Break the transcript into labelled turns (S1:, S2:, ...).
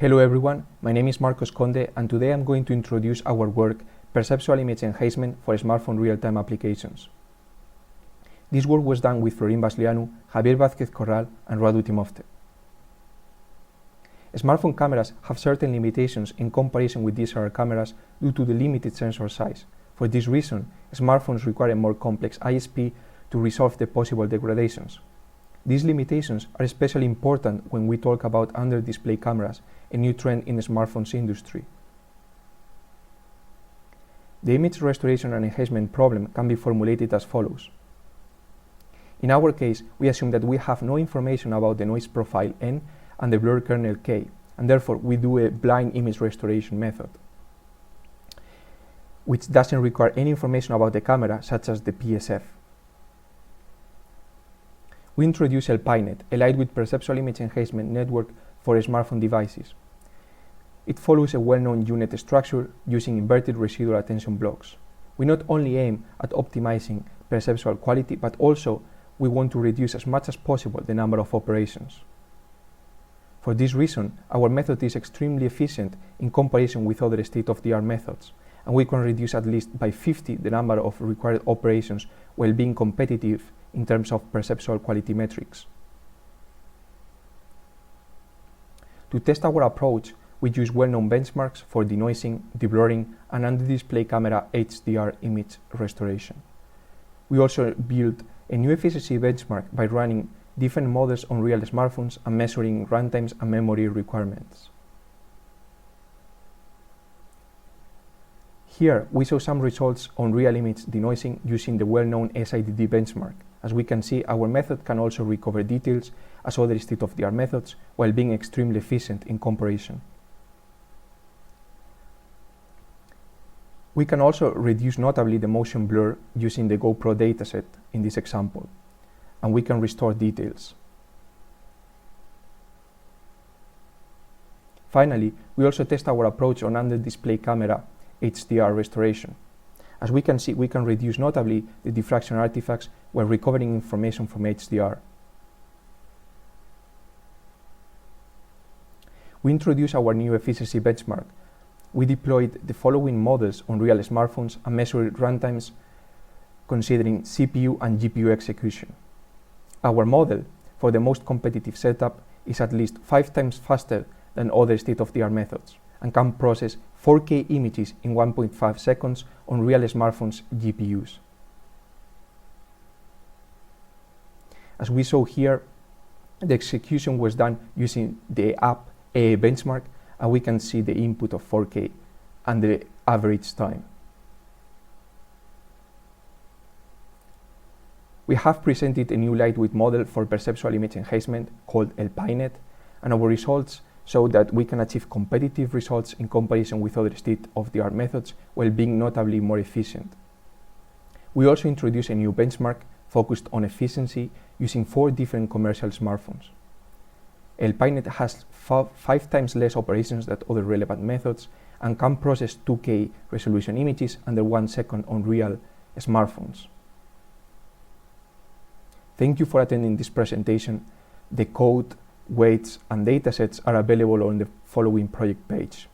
S1: Hello everyone, my name is Conde and today I'm going to introduce our work Perceptual Image Enhancement for Smartphone Real-Time Applications. This work was done with Vasluianu, Javier Vazquez-Corral and Radu Timofte. Smartphone cameras have certain limitations in comparison with DSLR cameras due to the limited sensor size. For this reason, smartphones require a more complex ISP to resolve the possible degradations. These limitations are especially important when we talk about under-display cameras, a new trend in the smartphones industry. The image restoration and enhancement problem can be formulated as follows. In our case, we assume that we have no information about the noise profile N and the blur kernel K, and therefore we do a blind image restoration method, which doesn't require any information about the camera, such as the PSF. We introduce LPIENet, a lightweight perceptual image enhancement network for smartphone devices. It follows a well-known UNet structure using inverted residual attention blocks. We not only aim at optimizing perceptual quality, but also we want to reduce as much as possible the number of operations. For this reason, our method is extremely efficient in comparison with other state-of-the-art methods, and we can reduce at least by 50 the number of required operations while being competitive in terms of perceptual quality metrics. To test our approach, we use well-known benchmarks for denoising, deblurring, and under-display camera HDR image restoration. We also built a new efficiency benchmark by running different models on real smartphones and measuring runtimes and memory requirements. Here, we show some results on real image denoising using the well-known SIDD benchmark. As we can see, our method can also recover details as other state-of-the-art methods while being extremely efficient in comparison. We can also reduce notably the motion blur using the GoPro dataset in this example, and we can restore details. Finally, we also test our approach on under-display camera HDR restoration. As we can see, we can reduce notably the diffraction artifacts while recovering information from HDR. We introduced our new efficiency benchmark. We deployed the following models on real smartphones and measured runtimes considering CPU and GPU execution. Our model for the most competitive setup is at least 5 times faster than other state-of-the-art methods and can process 4K images in 1.5 seconds on real smartphones' GPUs. As we saw here, the execution was done using the app AA benchmark, and we can see the input of 4K and the average time. We have presented a new lightweight model for perceptual image enhancement called LPIENet, and our results show that we can achieve competitive results in comparison with other state-of-the-art methods while being notably more efficient. We also introduced a new benchmark focused on efficiency using 4 different commercial smartphones. LPIENet has 5 times less operations than other relevant methods and can process 2K resolution images under 1 second on real smartphones. Thank you for attending this presentation. The code, weights, and datasets are available on the following project page.